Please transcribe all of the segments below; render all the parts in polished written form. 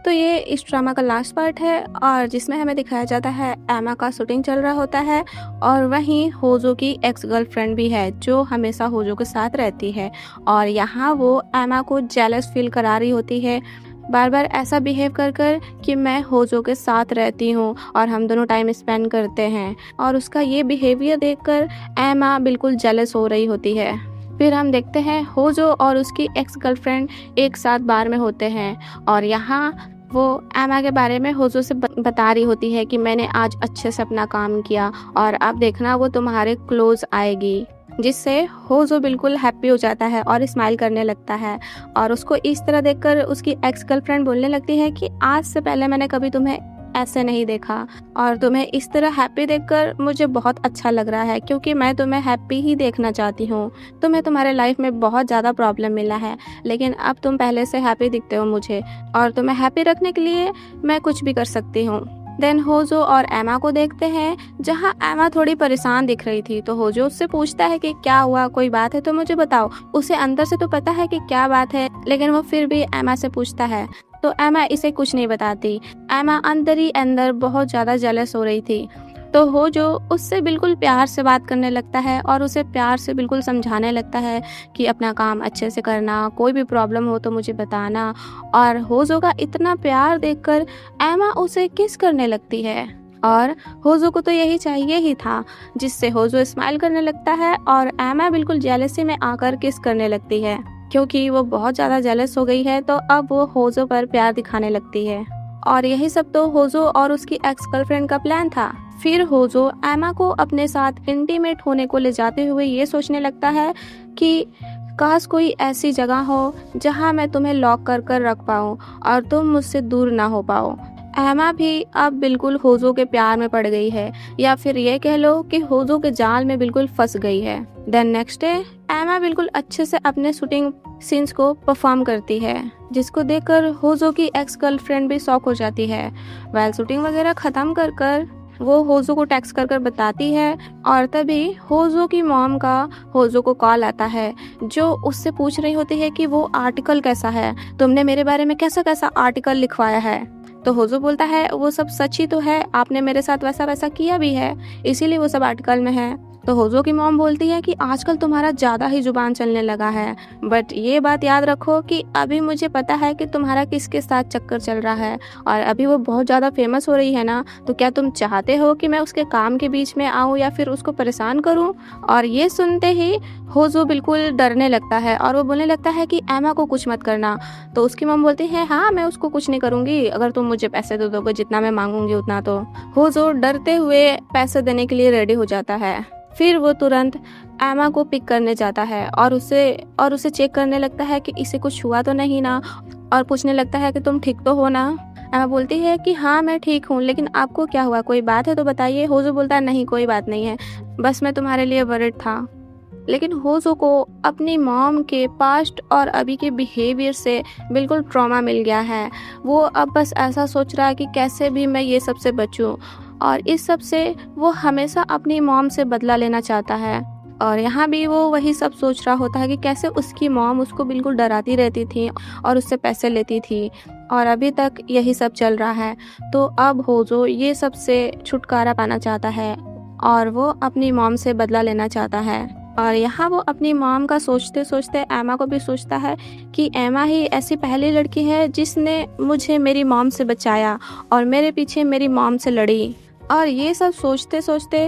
तो ये इस ड्रामा का लास्ट पार्ट है और जिसमें हमें दिखाया जाता है एमा का शूटिंग चल रहा होता है और वहीं होजो की एक्स गर्लफ्रेंड भी है जो हमेशा होजो के साथ रहती है और यहाँ वो एमा को जेलस फील करा रही होती है, बार बार ऐसा बिहेव कर कर कि मैं होजो के साथ रहती हूँ और हम दोनों टाइम स्पेंड करते हैं। और उसका ये बिहेवियर देखकर एमा बिल्कुल जेलस हो रही होती है। फिर हम देखते हैं होजो और उसकी एक्स गर्लफ्रेंड एक साथ बार में होते हैं और यहाँ वो एमा के बारे में होजो से बता रही होती है कि मैंने आज अच्छे से अपना काम किया और अब देखना वो तुम्हारे क्लोज आएगी, जिससे होजो बिल्कुल हैप्पी हो जाता है और स्माइल करने लगता है। और उसको इस तरह देखकर उसकी एक्स गर्लफ्रेंड बोलने लगती है कि आज से पहले मैंने कभी तुम्हें ऐसे नहीं देखा और तुम्हें इस तरह हैप्पी देखकर मुझे बहुत अच्छा लग रहा है, क्योंकि मैं तुम्हें हैप्पी ही देखना चाहती हूँ। तुम्हें तुम्हारे लाइफ में बहुत ज़्यादा प्रॉब्लम मिला है लेकिन अब तुम पहले से हैप्पी दिखते हो मुझे और तुम्हें हैप्पी रखने के लिए मैं कुछ भी कर सकती हूँ। देन होजो और एमा को देखते हैं जहाँ एमा थोड़ी परेशान दिख रही थी तो होजो उससे पूछता है कि क्या हुआ, कोई बात है तो मुझे बताओ। उसे अंदर से तो पता है कि क्या बात है लेकिन वो फिर भी एमा से पूछता है तो एमा इसे कुछ नहीं बताती। एमा अंदर ही अंदर बहुत ज़्यादा जेलस हो रही थी तो होजो उससे बिल्कुल प्यार से बात करने लगता है और उसे प्यार से बिल्कुल समझाने लगता है कि अपना काम अच्छे से करना, कोई भी प्रॉब्लम हो तो मुझे बताना। और होजो का इतना प्यार देखकर एमा उसे किस करने लगती है और होजो को तो यही चाहिए ही था, जिससे होजो स्माइल करने लगता है और एमा बिल्कुल जेलसी में आकर किस करने लगती है। क्योंकि वो बहुत ज़्यादा जेलस हो गई है तो अब वो होजो पर प्यार दिखाने लगती है। और यही सब तो होजो और उसकी एक्स गर्लफ्रेंड का प्लान था। फिर होजो एमा को अपने साथ इंटीमेट होने को ले जाते हुए ये सोचने लगता है कि काश कोई ऐसी जगह हो जहां मैं तुम्हें लॉक कर कर रख पाऊँ और तुम मुझसे दूर ना हो पाओ। एमा भी अब बिल्कुल होजो के प्यार में पड़ गई है, या फिर ये कह लो कि होजो के जाल में बिल्कुल फंस गई है। देन नेक्स्ट डे एमा बिल्कुल अच्छे से अपने शूटिंग सीन्स को परफॉर्म करती है, जिसको देखकर होजो की एक्स गर्लफ्रेंड भी शॉक हो जाती है। वेल शूटिंग वगैरह खत्म कर कर वो होजो को टेक्स्ट कर कर बताती है और तभी होजो की मॉम का होजो को कॉल आता है जो उससे पूछ रही होती है कि वो आर्टिकल कैसा है, तुमने मेरे बारे में कैसा कैसा आर्टिकल लिखवाया है। तो होजो बोलता है वो सब सच ही तो है, आपने मेरे साथ वैसा वैसा किया भी है, इसीलिए वो सब आर्टिकल में है। तो होजो की मॉम बोलती है कि आजकल तुम्हारा ज़्यादा ही जुबान चलने लगा है, बट ये बात याद रखो कि अभी मुझे पता है कि तुम्हारा किसके साथ चक्कर चल रहा है और अभी वो बहुत ज़्यादा फेमस हो रही है ना, तो क्या तुम चाहते हो कि मैं उसके काम के बीच में आऊँ या फिर उसको परेशान करूँ। और ये सुनते ही होजो बिल्कुल डरने लगता है और वो बोलने लगता है कि एमा को कुछ मत करना। तो उसकी मॉम बोलती है हाँ मैं उसको कुछ नहीं करूँगी अगर तुम मुझे पैसे दे दोगे जितना मैं मांगूंगी उतना। तो होजो डरते हुए पैसे देने के लिए रेडी हो जाता है। फिर वो तुरंत एमा को पिक करने जाता है और उसे चेक करने लगता है कि इसे कुछ हुआ तो नहीं ना, और पूछने लगता है कि तुम ठीक तो हो ना। एमा बोलती है कि हाँ मैं ठीक हूँ, लेकिन आपको क्या हुआ, कोई बात है तो बताइए। होजो बोलता है नहीं कोई बात नहीं है, बस मैं तुम्हारे लिए वरिड था। लेकिन होजो को अपनी मॉम के पास्ट और अभी के बिहेवियर से बिल्कुल ट्रॉमा मिल गया है। वो अब बस ऐसा सोच रहा है कि कैसे भी मैं ये सब से बचूं, और इस सब से वो हमेशा अपनी मॉम से बदला लेना चाहता है। और यहाँ भी वो वही सब सोच रहा होता है कि कैसे उसकी मॉम उसको बिल्कुल डराती रहती थी और उससे पैसे लेती थी और अभी तक यही सब चल रहा है। तो अब होजो ये सब से छुटकारा पाना चाहता है और वो अपनी मॉम से बदला लेना चाहता है। और यहाँ वो अपनी मॉम का सोचते सोचते एमा को भी सोचता है कि एमा ही ऐसी पहली लड़की है जिसने मुझे मेरी मॉम से बचाया और मेरे पीछे मेरी मॉम से लड़ी। और ये सब सोचते सोचते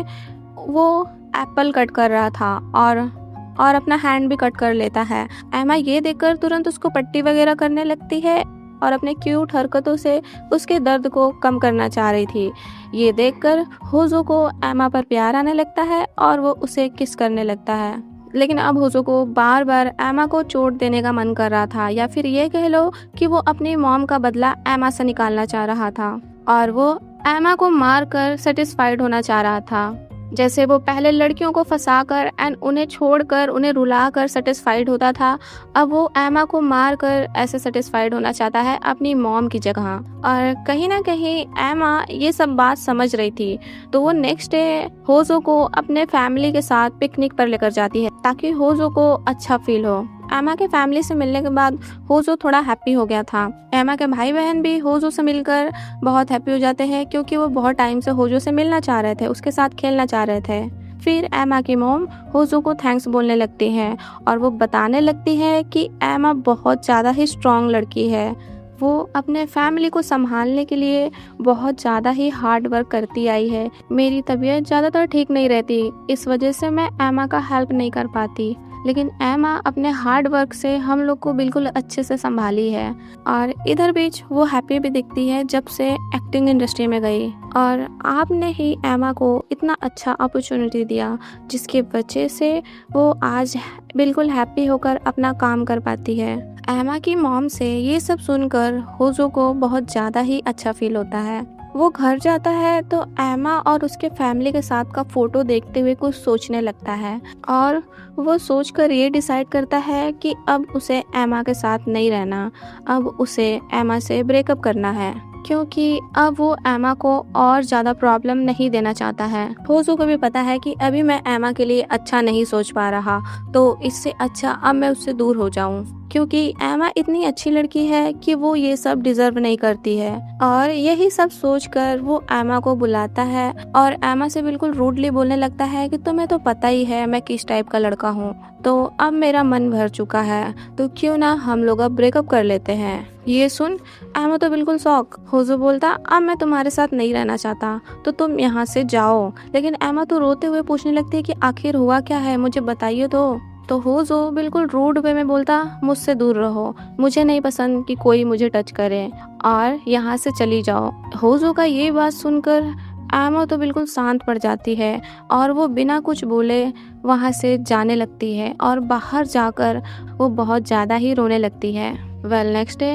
वो एप्पल कट कर रहा था और अपना हैंड भी कट कर लेता है। एमा ये देखकर तुरंत उसको पट्टी वगैरह करने लगती है और अपने क्यूट हरकतों से उसके दर्द को कम करना चाह रही थी। ये देखकर होजो को एमा पर प्यार आने लगता है और वो उसे किस करने लगता है। लेकिन अब होजो को बार बार एमा को चोट देने का मन कर रहा था, या फिर ये कह लो कि वो अपनी मॉम का बदला एमा से निकालना चाह रहा था और वो एमा को मार कर सेटिस्फाइड होना चाह रहा था। जैसे वो पहले लड़कियों को फंसाकर एंड उन्हें छोड़कर उन्हें रुलाकर सेटिस्फाइड होता था, अब वो एमा को मारकर ऐसे सेटिस्फाइड होना चाहता है अपनी मॉम की जगह। और कहीं ना कहीं एमा ये सब बात समझ रही थी, तो वो नेक्स्ट डे होजो को अपने फैमिली के साथ पिकनिक पर लेकर जाती है ताकि होजो को अच्छा फील हो। एमा के फैमिली से मिलने के बाद होजो थोड़ा हैप्पी हो गया था। एमा के भाई बहन भी होजो से मिलकर बहुत हैप्पी हो जाते हैं क्योंकि वो बहुत टाइम से होजो से मिलना चाह रहे थे, उसके साथ खेलना चाह रहे थे। फिर एमा की मॉम होजो को थैंक्स बोलने लगती है और वो बताने लगती है कि एमा बहुत ज़्यादा ही स्ट्रांग लड़की है। वो अपने फैमिली को संभालने के लिए बहुत ज़्यादा ही हार्ड वर्क करती आई है। मेरी तबीयत ज़्यादातर ठीक नहीं रहती, इस वजह से मैं एमा का हेल्प नहीं कर पाती, लेकिन एमा अपने हार्ड वर्क से हम लोग को बिल्कुल अच्छे से संभाली है। और इधर बीच वो हैप्पी भी दिखती है जब से एक्टिंग इंडस्ट्री में गई, और आपने ही एमा को इतना अच्छा अपॉर्चुनिटी दिया जिसकी वजह से वो आज बिल्कुल हैप्पी होकर अपना काम कर पाती है। एमा की मॉम से ये सब सुनकर होजो को बहुत ज़्यादा ही अच्छा फील होता है। वो घर जाता है तो एमा और उसके फैमिली के साथ का फोटो देखते हुए कुछ सोचने लगता है और वो सोचकर ये डिसाइड करता है कि अब उसे एमा के साथ नहीं रहना, अब उसे एमा से ब्रेकअप करना है, क्योंकि अब वो एमा को और ज़्यादा प्रॉब्लम नहीं देना चाहता है। होजो को भी पता है कि अभी मैं एमा के लिए अच्छा नहीं सोच पा रहा, तो इससे अच्छा अब मैं उससे दूर हो जाऊं, क्योंकि एमा इतनी अच्छी लड़की है कि वो ये सब डिजर्व नहीं करती है। और यही सब सोचकर वो एमा को बुलाता है और एमा से बिल्कुल रूडली बोलने लगता है कि तुम्हें तो पता ही है मैं किस टाइप का लड़का हूँ, तो अब मेरा मन भर चुका है, तो क्यों ना हम लोग अब ब्रेकअप कर लेते हैं। ये सुन एमा तो बिल्कुल शॉक। होजो बोलता अब मैं तुम्हारे साथ नहीं रहना चाहता, तो तुम यहाँ से जाओ। लेकिन एमा तो रोते हुए पूछने लगती है कि आखिर हुआ क्या है, मुझे बताइए तो होजो बिल्कुल रूड वे में बोलता मुझसे दूर रहो, मुझे नहीं पसंद कि कोई मुझे टच करे, और यहाँ से चली जाओ। होजो का ये बात सुनकर एमा तो बिल्कुल शांत पड़ जाती है और वो बिना कुछ बोले वहाँ से जाने लगती है और बाहर जाकर वो बहुत ज़्यादा ही रोने लगती है। नेक्स्ट डे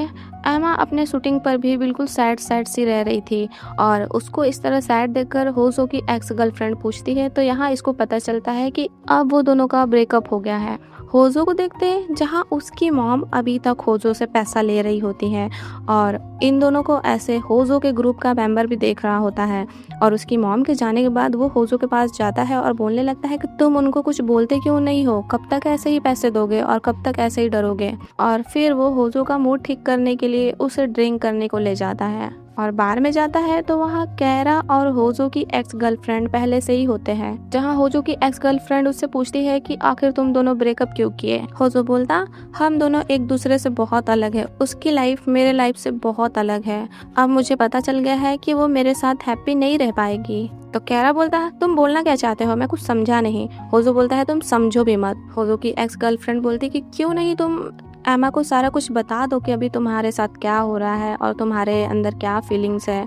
एमा अपने शूटिंग पर भी बिल्कुल सैड सी रह रही थी और उसको इस तरह सैड देखकर होजो की एक्स गर्लफ्रेंड पूछती है, तो यहाँ इसको पता चलता है कि अब वो दोनों का ब्रेकअप हो गया है। होजो को देखते हैं जहाँ उसकी मॉम अभी तक होजो से पैसा ले रही होती है और इन दोनों को ऐसे होजो के ग्रुप का मेंबर भी देख रहा होता है। और उसकी मॉम के जाने के बाद वो होजो के पास जाता है और बोलने लगता है कि तुम उनको कुछ बोलते क्यों नहीं हो, कब तक ऐसे ही पैसे दोगे और कब तक ऐसे ही डरोगे। और फिर वो होजो का मूड ठीक करने के लिए उसे ड्रिंक करने को ले जाता है और बार में जाता है तो वहाँ कैरा और होजो की एक्स गर्लफ्रेंड पहले से ही होते हैं, जहाँ होजो की एक्स गर्लफ्रेंड उससे पूछती है कि आखिर तुम दोनों ब्रेकअप क्यों किए। होजो बोलता हम दोनों एक दूसरे से बहुत अलग है, उसकी लाइफ मेरे लाइफ से बहुत अलग है, अब मुझे पता चल गया है कि वो मेरे साथ हैप्पी नहीं रह पाएगी। तो कैरा बोलता है तुम बोलना क्या चाहते हो, मैं कुछ समझा नहीं। होजो बोलता है तुम समझो भी मत। होजो की एक्स गर्लफ्रेंड बोलती कि क्यों नहीं तुम एमा को सारा कुछ बता दो कि अभी तुम्हारे साथ क्या हो रहा है और तुम्हारे अंदर क्या फीलिंग्स है।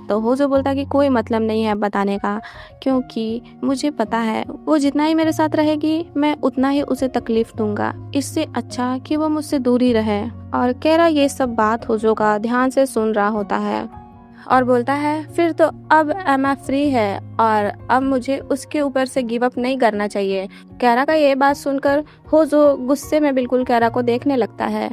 तो होजो बोलता कि कोई मतलब नहीं है बताने का, क्योंकि मुझे पता है वो जितना ही मेरे साथ रहेगी मैं उतना ही उसे तकलीफ दूंगा, इससे अच्छा कि वो मुझसे दूर ही रहे। और कैरा ये सब बात होजो का ध्यान से सुन रहा होता है और बोलता है फिर तो अब एमा फ्री है और अब मुझे उसके ऊपर से गिव अप नहीं करना चाहिए। कैरा का ये बात सुनकर होजो गुस्से में बिल्कुल कैरा को देखने लगता है।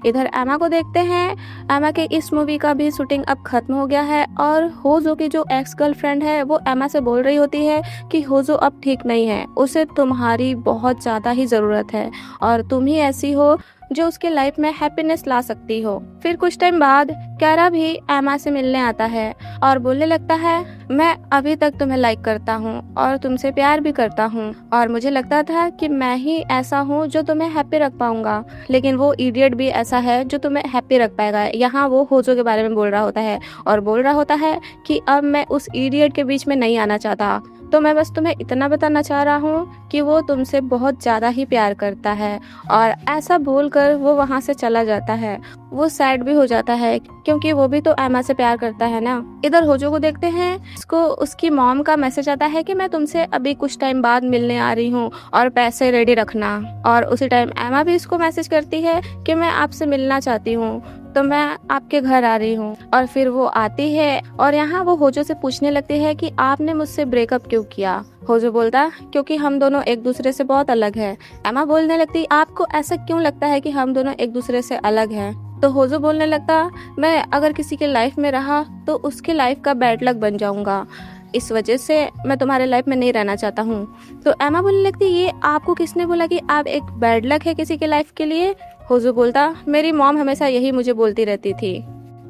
इधर एमा को देखते हैं, एमा के इस मूवी का भी शूटिंग अब खत्म हो गया है और होजो की जो एक्स गर्लफ्रेंड है वो एमा से बोल रही होती है कि होजो अब ठीक नहीं है, उसे तुम्हारी बहुत ज़्यादा ही ज़रूरत है और तुम ही ऐसी हो जो उसके लाइफ में हैप्पीनेस ला सकती हो। फिर कुछ टाइम बाद कैरा भी एमा से मिलने आता है और बोलने लगता है मैं अभी तक तुम्हें लाइक करता हूँ और तुमसे प्यार भी करता हूँ और मुझे लगता था कि मैं ही ऐसा हूँ जो तुम्हें हैप्पी रख पाऊंगा, लेकिन वो इडियट भी ऐसा है जो तुम्हें हैप्पी रख पाएगा। यहाँ वो होजो के बारे में बोल रहा होता है और बोल रहा होता है कि अब मैं उस इडियट के बीच में नहीं आना चाहता, तो मैं बस तुम्हें इतना बताना चाह रहा हूँ कि वो तुमसे बहुत ज़्यादा ही प्यार करता है। और ऐसा बोलकर वो वहाँ से चला जाता है। वो सैड भी हो जाता है क्योंकि वो भी तो एमा से प्यार करता है ना। इधर होजो को देखते हैं, इसको उसकी मॉम का मैसेज आता है कि मैं तुमसे अभी कुछ टाइम बाद मिलने आ रही हूँ और पैसे रेडी रखना। और उसी टाइम एमा भी इसको मैसेज करती है कि मैं आपसे मिलना चाहती हूँ, तो मैं आपके घर आ रही हूँ। और फिर वो आती है और यहाँ वो होजो से पूछने लगती है कि आपने मुझसे ब्रेकअप क्यों किया। होजो बोलता क्योंकि हम दोनों एक दूसरे से बहुत अलग है। एमा बोलने लगती आपको ऐसा क्यों लगता है कि हम दोनों एक दूसरे से अलग हैं। तो होजो बोलने लगता मैं अगर किसी के लाइफ में रहा तो उसके लाइफ का बैड लक बन जाऊंगा, इस वजह से मैं तुम्हारे लाइफ में नहीं रहना चाहता हूँ। तो एमा बोलने लगती ये आपको किसने बोला कि आप एक बैड लक है किसी के लाइफ के लिए? होजो बोलता मेरी मॉम हमेशा यही मुझे बोलती रहती थी।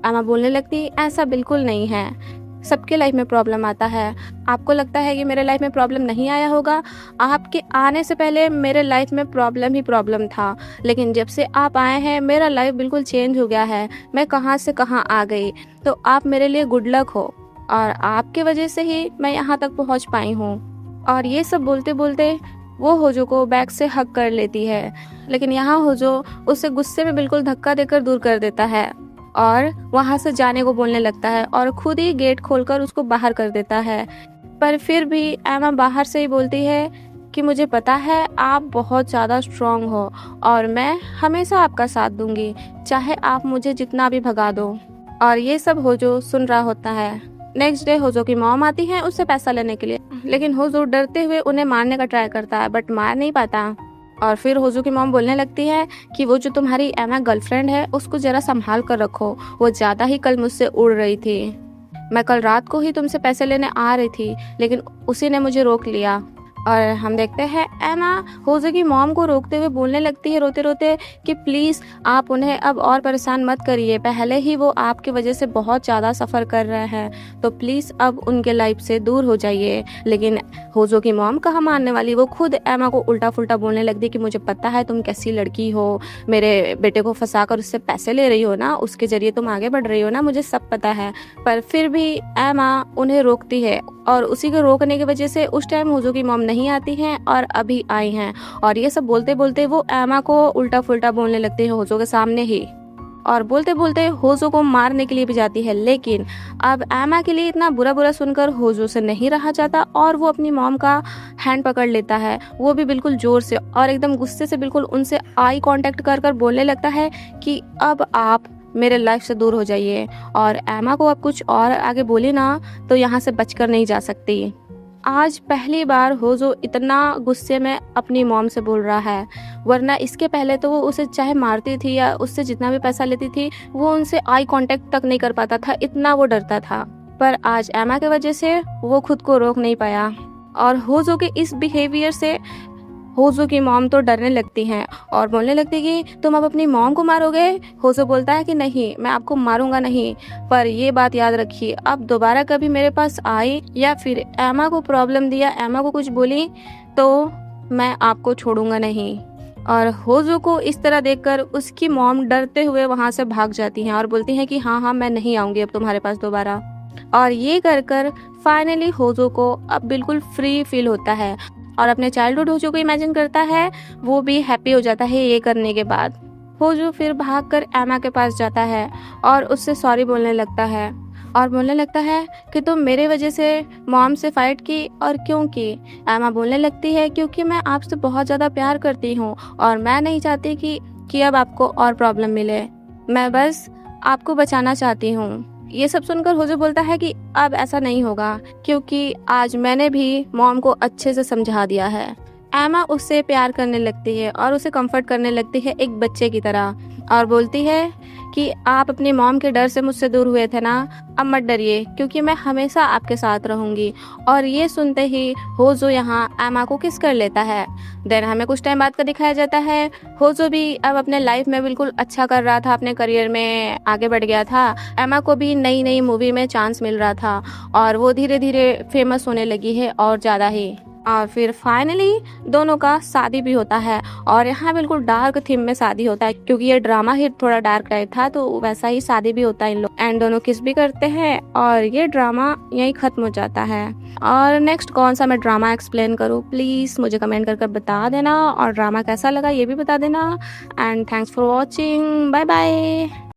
एमा बोलने लगती ऐसा बिल्कुल नहीं है, सबके लाइफ में प्रॉब्लम आता है। आपको लगता है कि मेरे लाइफ में प्रॉब्लम नहीं आया होगा, आपके आने से पहले मेरे लाइफ में प्रॉब्लम ही प्रॉब्लम था, लेकिन जब से आप आए हैं मेरा लाइफ बिल्कुल चेंज हो गया है। मैं कहाँ से कहाँ आ गई, तो आप मेरे लिए गुड लक हो और आपके वजह से ही मैं यहाँ तक पहुँच पाई हूँ। और ये सब बोलते बोलते वो होजो को बैक से हक कर लेती है, लेकिन यहाँ होजो उसे गुस्से में बिल्कुल धक्का देकर दूर कर देता है और वहां से जाने को बोलने लगता है और खुद ही गेट खोलकर उसको बाहर कर देता है। पर फिर भी एमा बाहर से ही बोलती है कि मुझे पता है आप बहुत ज़्यादा स्ट्रांग हो और मैं हमेशा आपका साथ दूंगी, चाहे आप मुझे जितना भी भगा दो। और ये सब होजो सुन रहा होता है। नेक्स्ट डे होजो की मॉम आती है उससे पैसा लेने के लिए, लेकिन होजो डरते हुए उन्हें मारने का ट्राई करता है बट मार नहीं पाता। और फिर होजो की मॉम बोलने लगती है कि वो जो तुम्हारी एमा गर्लफ्रेंड है उसको जरा संभाल कर रखो, वो ज़्यादा ही कल मुझसे उड़ रही थी। मैं कल रात को ही तुमसे पैसे लेने आ रही थी लेकिन उसी ने मुझे रोक लिया। और हम देखते हैं एमा होजो की मॉम को रोकते हुए बोलने लगती है रोते रोते कि प्लीज़ आप उन्हें अब और परेशान मत करिए, पहले ही वो आपकी वजह से बहुत ज़्यादा सफ़र कर रहे हैं, तो प्लीज़ अब उनके लाइफ से दूर हो जाइए। लेकिन होजो की मॉम कहाँ मानने वाली, वो खुद एमा को उल्टा फुल्टा बोलने लगती कि मुझे पता है तुम कैसी लड़की हो, मेरे बेटे को फंसा कर उससे पैसे ले रही हो ना, उसके ज़रिए तुम आगे बढ़ रही हो ना, मुझे सब पता है। पर फिर भी एमा उन्हें रोकती है और उसी को रोकने की वजह से उस टाइम होजो की मॉम नहीं आती हैं और अभी आई हैं। और ये सब बोलते बोलते वो एमा को उल्टा फुल्टा बोलने लगती है होजो के सामने ही, और बोलते बोलते होजो को मारने के लिए भी जाती है। लेकिन अब एमा के लिए इतना बुरा बुरा सुनकर होजो से नहीं रहा जाता और वो अपनी मॉम का हैंड पकड़ लेता है, वो भी बिल्कुल जोर से और एकदम गुस्से से बिल्कुल उनसे आई कांटेक्ट कर कर बोलने लगता है कि अब आप मेरे लाइफ से दूर हो जाइए। और एमा को अब कुछ और आगे बोली ना तो यहाँ से बचकर नहीं जा सकती। आज पहली बार होजो इतना गुस्से में अपनी मॉम से बोल रहा है, वरना इसके पहले तो वो उसे चाहे मारती थी या उससे जितना भी पैसा लेती थी वो उनसे आई कांटेक्ट तक नहीं कर पाता था, इतना वो डरता था। पर आज एमा की वजह से वो खुद को रोक नहीं पाया और होजो के इस बिहेवियर से होजो की मॉम तो डरने लगती हैं और बोलने लगती कि तुम अब अपनी मॉम को मारोगे। होजो बोलता है कि नहीं, मैं आपको मारूंगा नहीं, पर ये बात याद रखिए अब दोबारा कभी मेरे पास आई या फिर एमा को प्रॉब्लम दिया, एमा को कुछ बोली तो मैं आपको छोड़ूंगा नहीं। और होजो को इस तरह देखकर उसकी मॉम डरते हुए वहां से भाग जाती हैं और बोलती हैं कि हाँ हाँ मैं नहीं आऊंगी अब तुम्हारे पास दोबारा। और ये कर कर फाइनली होजो को अब बिल्कुल फ्री फील होता है और अपने चाइल्डहुड होजो को इमेजिन करता है, वो भी हैप्पी हो जाता है ये करने के बाद। होजो फिर भागकर एमा के पास जाता है और उससे सॉरी बोलने लगता है और बोलने लगता है कि तुम मेरे वजह से मॉम से फाइट की, और क्यों की? एमा बोलने लगती है क्योंकि मैं आपसे बहुत ज़्यादा प्यार करती हूँ और मैं नहीं चाहती कि अब आपको और प्रॉब्लम मिले, मैं बस आपको बचाना चाहती हूँ। ये सब सुनकर होजो बोलता है कि अब ऐसा नहीं होगा क्योंकि आज मैंने भी मॉम को अच्छे से समझा दिया है। एमा उससे प्यार करने लगती है और उसे कंफर्ट करने लगती है एक बच्चे की तरह और बोलती है कि आप अपनी मॉम के डर से मुझसे दूर हुए थे ना, अब मत डरिए क्योंकि मैं हमेशा आपके साथ रहूंगी। और ये सुनते ही होजो यहाँ एमा को किस कर लेता है। देन हमें कुछ टाइम बाद का दिखाया जाता है, होजो भी अब अपने लाइफ में बिल्कुल अच्छा कर रहा था, अपने करियर में आगे बढ़ गया था। एमा को भी नई नई मूवी में चांस मिल रहा था और वो धीरे धीरे फेमस होने लगी है और ज़्यादा ही। और फिर फाइनली दोनों का शादी भी होता है और यहाँ बिल्कुल डार्क थीम में शादी होता है क्योंकि ये ड्रामा ही थोड़ा डार्क टाइप था, तो वैसा ही शादी भी होता है इन लोग, एंड दोनों किस भी करते हैं और ये ड्रामा यहीं खत्म हो जाता है। और नेक्स्ट कौन सा मैं ड्रामा एक्सप्लेन करूँ, प्लीज़ मुझे कमेंट कर बता देना और ड्रामा कैसा लगा ये भी बता देना। And thanks for watching, bye bye.